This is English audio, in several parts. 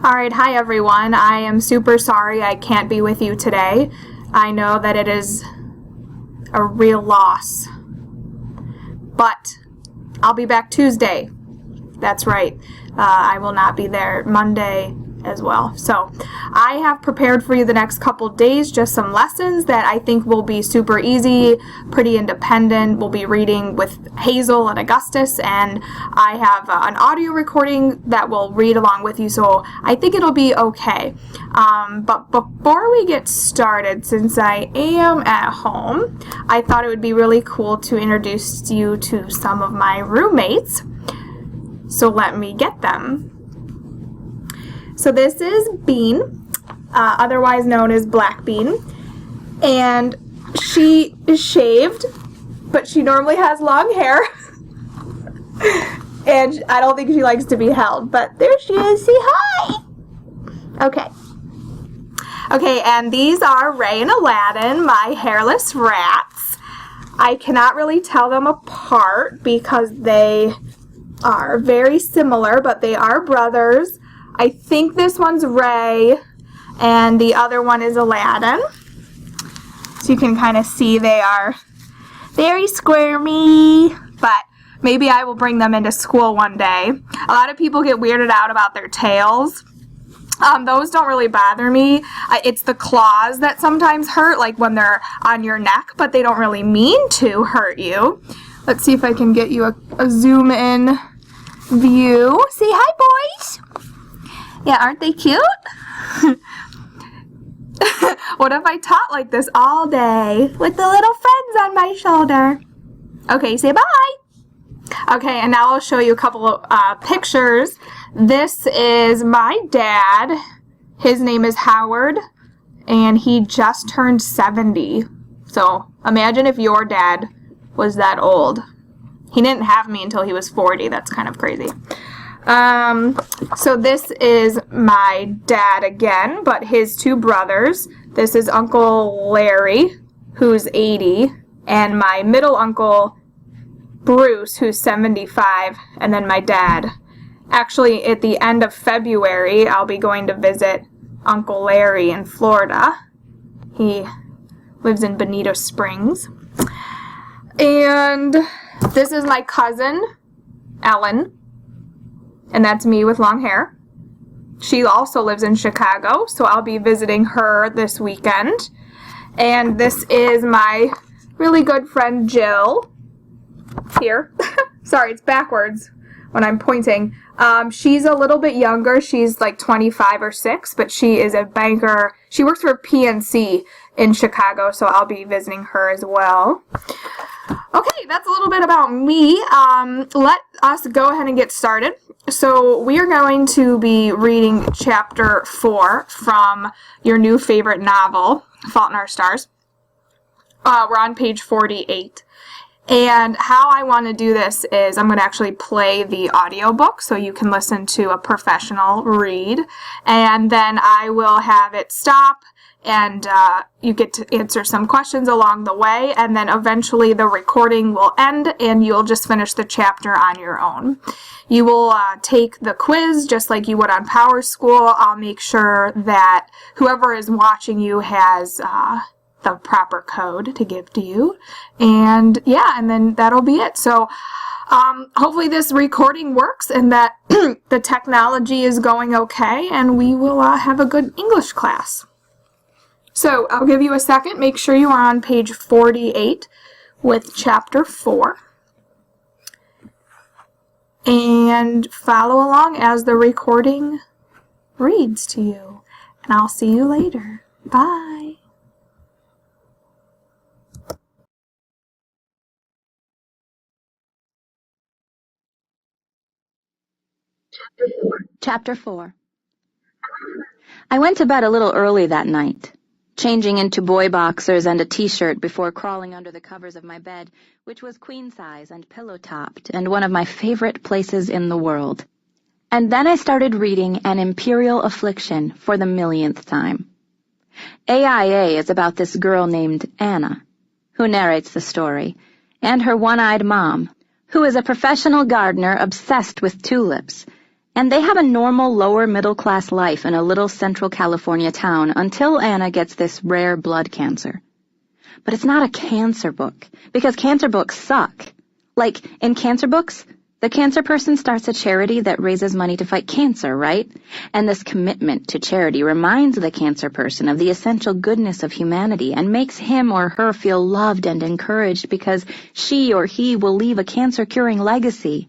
Alright, hi everyone. I am super sorry I can't be with you today. I know that it is a real loss. But I'll be back Tuesday. That's right. I will not be there Monday as well. So I have prepared for you the next couple days just some lessons that I think will be super easy, pretty independent. We'll be reading with Hazel and Augustus, and I have an audio recording that will read along with you, so I think it'll be okay. But before we get started, since I am at home, I thought it would be really cool to introduce you to some of my roommates. So let me get them. So this is Bean, otherwise known as Black Bean, and she is shaved, but she normally has long hair, and I don't think she likes to be held, but there she is. Say hi! Okay, and these are Ray and Aladdin, my hairless rats. I cannot really tell them apart because they are very similar, but they are brothers. I think this one's Ray, and the other one is Aladdin. So you can kind of see they are very squirmy, but maybe I will bring them into school one day. A lot of people get weirded out about their tails. Those don't really bother me. It's the claws that sometimes hurt, like when they're on your neck, but they don't really mean to hurt you. Let's see if I can get you a zoom in view. Say hi, boys. Yeah, aren't they cute? What if I taught like this all day with the little friends on my shoulder? Okay, say bye. Okay, and now I'll show you a couple of pictures. This is my dad. His name is Howard, and he just turned 70. So imagine if your dad was that old. He didn't have me until he was 40. That's kind of crazy. So this is my dad again, but his two brothers. This is Uncle Larry, who's 80, and my middle uncle, Bruce, who's 75, and then my dad. Actually, at the end of February, I'll be going to visit Uncle Larry in Florida. He lives in Bonito Springs. And this is my cousin, Ellen. And that's me with long hair. She also lives in Chicago, so I'll be visiting her this weekend. And this is my really good friend Jill. Here. Sorry, it's backwards when I'm pointing. She's a little bit younger. She's like 25 or 6, but she is a banker. She works for PNC in Chicago, so I'll be visiting her as well. Okay, that's a little bit about me. Let us go ahead and get started. So we are going to be reading chapter 4 from your new favorite novel, Fault in Our Stars. We're on page 48. And how I want to do this is I'm going to actually play the audiobook so you can listen to a professional read. And then I will have it stop, and you get to answer some questions along the way, and then eventually the recording will end and you'll just finish the chapter on your own. You will take the quiz just like you would on Power School. I'll make sure that whoever is watching you has the proper code to give to you, and yeah, and then that'll be it. So hopefully this recording works and that the technology is going okay, and we will have a good English class. So I'll give you a second. Make sure you are on page 48 with chapter 4. And follow along as the recording reads to you. And I'll see you later. Bye. Chapter 4. I went to bed a little early that night, changing into boy boxers and a t-shirt before crawling under the covers of my bed, which was queen-size and pillow-topped and one of my favorite places in the world. And then I started reading An Imperial Affliction for the millionth time. AIA is about this girl named Anna, who narrates the story, and her one-eyed mom, who is a professional gardener obsessed with tulips, And they have a normal lower middle class life in a little Central California town until Anna gets this rare blood cancer. But it's not a cancer book, because cancer books suck. Like, in cancer books, the cancer person starts a charity that raises money to fight cancer, right? And this commitment to charity reminds the cancer person of the essential goodness of humanity and makes him or her feel loved and encouraged because she or he will leave a cancer-curing legacy.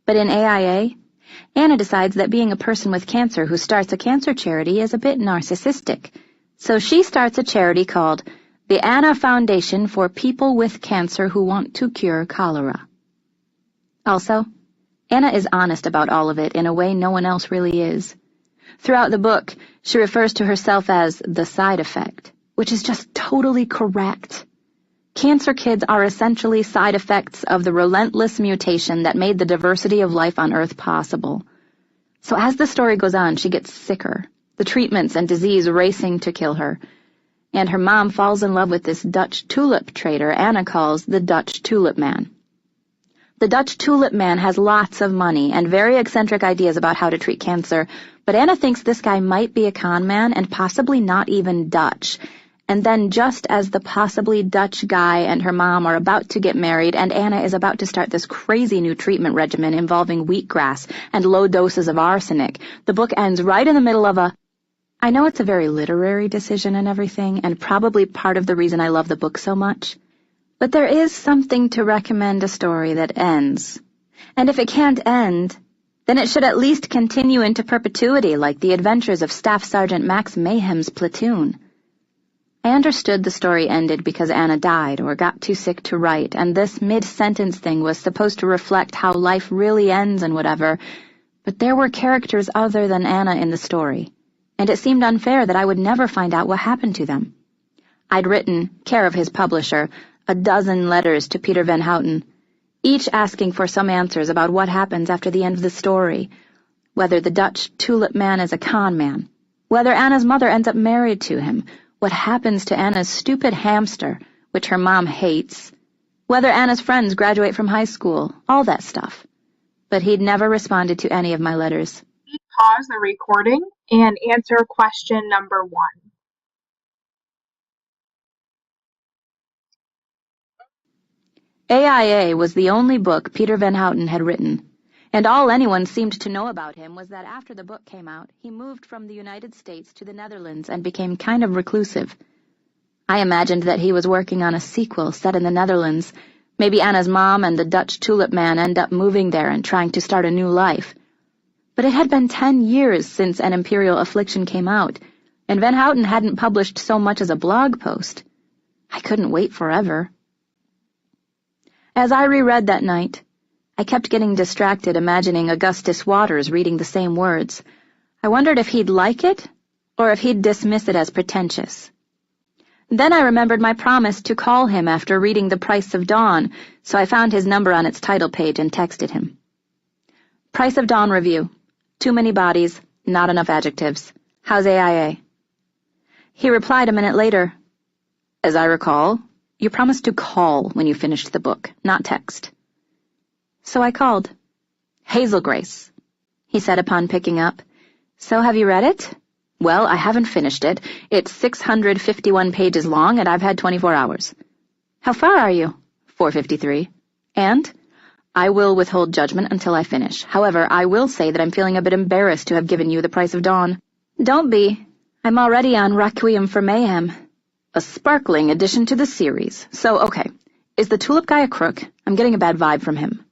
But in AIA, Anna decides that being a person with cancer who starts a cancer charity is a bit narcissistic. So she starts a charity called the Anna Foundation for People with Cancer Who Want to Cure Cholera. Also, Anna is honest about all of it in a way no one else really is. Throughout the book, she refers to herself as the side effect, which is just totally correct. Cancer kids are essentially side effects of the relentless mutation that made the diversity of life on Earth possible. So as the story goes on, she gets sicker, the treatments and disease racing to kill her, and her mom falls in love with this Dutch tulip trader Anna calls the Dutch Tulip Man. The Dutch Tulip Man has lots of money and very eccentric ideas about how to treat cancer, but Anna thinks this guy might be a con man and possibly not even Dutch. And then just as the possibly Dutch guy and her mom are about to get married and Anna is about to start this crazy new treatment regimen involving wheatgrass and low doses of arsenic, the book ends right in the middle of a... I know it's a very literary decision and everything, and probably part of the reason I love the book so much. But there is something to recommend a story that ends. And if it can't end, then it should at least continue into perpetuity like the adventures of Staff Sergeant Max Mayhem's platoon. I understood the story ended because Anna died or got too sick to write, and this mid-sentence thing was supposed to reflect how life really ends and whatever, but there were characters other than Anna in the story, and it seemed unfair that I would never find out what happened to them. I'd written, care of his publisher, a dozen letters to Peter Van Houten, each asking for some answers about what happens after the end of the story, whether the Dutch Tulip Man is a con man, whether Anna's mother ends up married to him, what happens to Anna's stupid hamster, which her mom hates, whether Anna's friends graduate from high school, all that stuff. But he'd never responded to any of my letters. Pause the recording and answer question number 1. AIA was the only book Peter Van Houten had written, and all anyone seemed to know about him was that after the book came out, he moved from the United States to the Netherlands and became kind of reclusive. I imagined that he was working on a sequel set in the Netherlands. Maybe Anna's mom and the Dutch Tulip Man end up moving there and trying to start a new life. But it had been 10 years since An Imperial Affliction came out, and Van Houten hadn't published so much as a blog post. I couldn't wait forever. As I reread that night, I kept getting distracted imagining Augustus Waters reading the same words. I wondered if he'd like it, or if he'd dismiss it as pretentious. Then I remembered my promise to call him after reading The Price of Dawn, so I found his number on its title page and texted him. Price of Dawn review. Too many bodies, not enough adjectives. How's AIA? He replied a minute later. As I recall, you promised to call when you finished the book, not text. So I called. Hazel Grace, he said upon picking up. So have you read it? Well, I haven't finished it. It's 651 pages long, and I've had 24 hours. How far are you? 453. And? I will withhold judgment until I finish. However, I will say that I'm feeling a bit embarrassed to have given you The Price of Dawn. Don't be. I'm already on Requiem for Mayhem. A sparkling addition to the series. So, okay. Is the tulip guy a crook? I'm getting a bad vibe from him.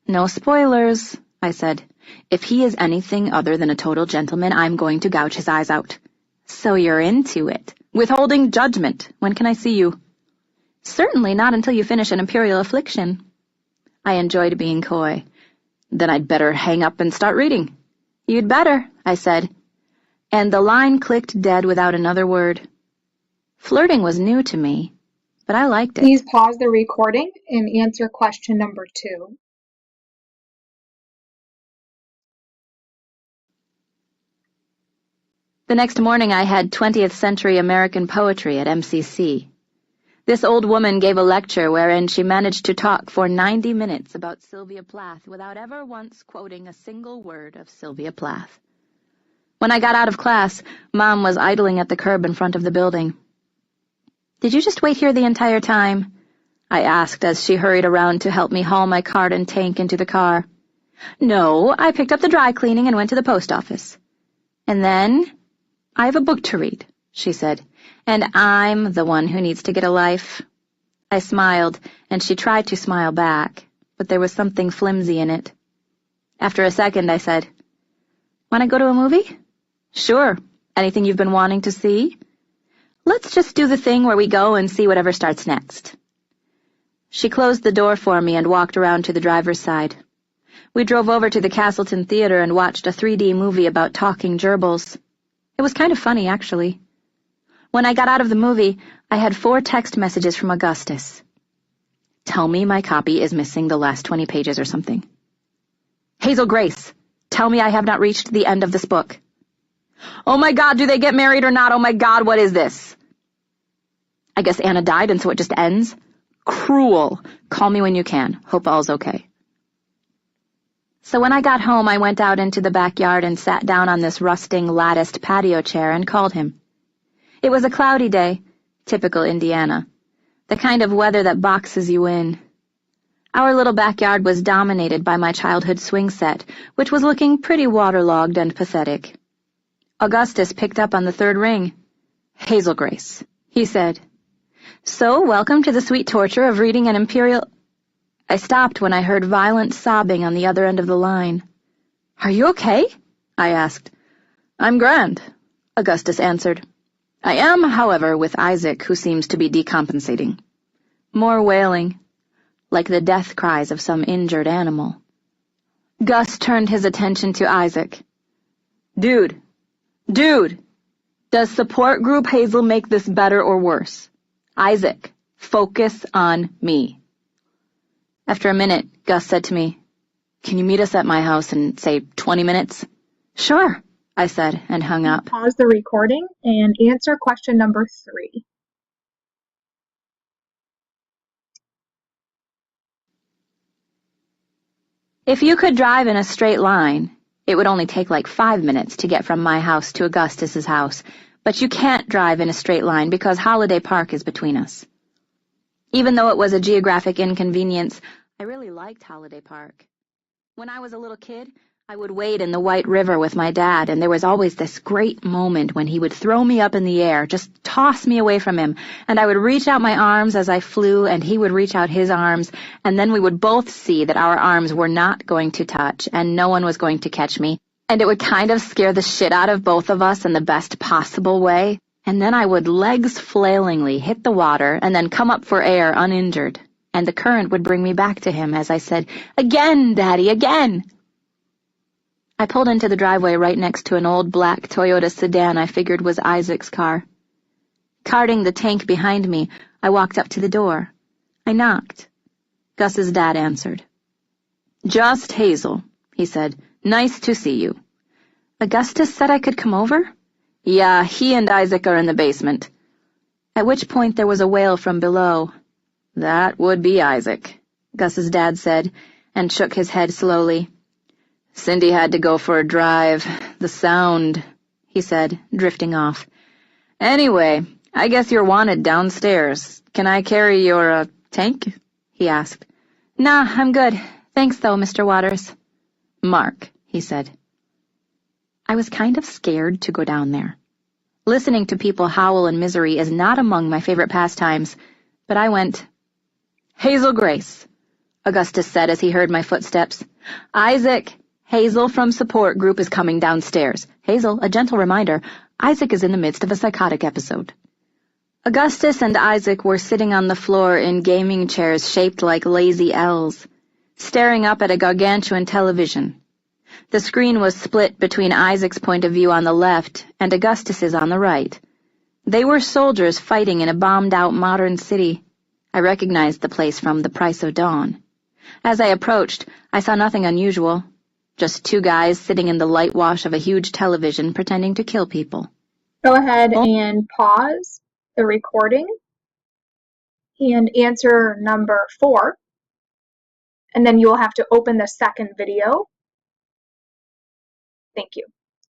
No spoilers, I said. If he is anything other than a total gentleman, I'm going to gouge his eyes out. So you're into it. Withholding judgment. When can I see you? Certainly not until you finish An Imperial Affliction. I enjoyed being coy. Then I'd better hang up and start reading. You'd better, I said. And the line clicked dead without another word. Flirting was new to me, but I liked it. Please pause the recording and answer question number 2. The next morning I had 20th century American poetry at MCC. This old woman gave a lecture wherein she managed to talk for 90 minutes about Sylvia Plath without ever once quoting a single word of Sylvia Plath. When I got out of class, Mom was idling at the curb in front of the building. "Did you just wait here the entire time?" I asked as she hurried around to help me haul my cart and tank into the car. "No, I picked up the dry cleaning and went to the post office. And then, I have a book to read," she said, "and I'm the one who needs to get a life." I smiled, and she tried to smile back, but there was something flimsy in it. After a second, I said, "Want to go to a movie?" "Sure. Anything you've been wanting to see?" "Let's just do the thing where we go and see whatever starts next." She closed the door for me and walked around to the driver's side. We drove over to the Castleton Theater and watched a 3D movie about talking gerbils. It was kind of funny, actually. When I got out of the movie, I had 4 text messages from Augustus. "Tell me my copy is missing the last 20 pages or something." "Hazel Grace, tell me I have not reached the end of this book." "Oh my God, do they get married or not? Oh my God, what is this?" "I guess Anna died and so it just ends." "Cruel. Call me when you can. Hope all's okay." So when I got home, I went out into the backyard and sat down on this rusting, latticed patio chair and called him. It was a cloudy day, typical Indiana, the kind of weather that boxes you in. Our little backyard was dominated by my childhood swing set, which was looking pretty waterlogged and pathetic. Augustus picked up on the 3rd ring. "Hazel Grace," he said. "So, welcome to the sweet torture of reading an imperial—" I stopped when I heard violent sobbing on the other end of the line. "Are you okay?" I asked. "I'm grand," Augustus answered. "I am, however, with Isaac, who seems to be decompensating." More wailing, like the death cries of some injured animal. Gus turned his attention to Isaac. Dude, does support group Hazel make this better or worse? Isaac, focus on me." After a minute, Gus said to me, "Can you meet us at my house in, say, 20 minutes? "Sure," I said, and hung up. Pause the recording and answer question number 3. If you could drive in a straight line, it would only take like 5 minutes to get from my house to Augustus's house, but you can't drive in a straight line because Holiday Park is between us. Even though it was a geographic inconvenience, I really liked Holiday Park. When I was a little kid, I would wade in the White River with my dad, and there was always this great moment when he would throw me up in the air, just toss me away from him, and I would reach out my arms as I flew, and he would reach out his arms, and then we would both see that our arms were not going to touch, and no one was going to catch me, and it would kind of scare the shit out of both of us in the best possible way, and then I would legs flailingly hit the water and then come up for air uninjured, and the current would bring me back to him as I said, "Again, Daddy, again!" I pulled into the driveway right next to an old black Toyota sedan I figured was Isaac's car. Carting the tank behind me, I walked up to the door. I knocked. Gus's dad answered. "Just Hazel," he said. "Nice to see you." "Augustus said I could come over?" "Yeah, he and Isaac are in the basement." At which point there was a wail from below. "That would be Isaac," Gus's dad said, and shook his head slowly. "Cindy had to go for a drive. The sound," he said, drifting off. "Anyway, I guess you're wanted downstairs. Can I carry your, tank?" he asked. "Nah, I'm good. Thanks, though, Mr. Waters." "Mark," he said. I was kind of scared to go down there. Listening to people howl in misery is not among my favorite pastimes, but I went. "Hazel Grace," Augustus said as he heard my footsteps. "Isaac, Hazel from support group is coming downstairs. Hazel, a gentle reminder, Isaac is in the midst of a psychotic episode." Augustus and Isaac were sitting on the floor in gaming chairs shaped like lazy L's, staring up at a gargantuan television. The screen was split between Isaac's point of view on the left and Augustus's on the right. They were soldiers fighting in a bombed-out modern city. I recognized the place from The Price of Dawn. As I approached, I saw nothing unusual. Just 2 guys sitting in the light wash of a huge television pretending to kill people. Go ahead and pause the recording and answer number 4. And then you will have to open the second video. Thank you.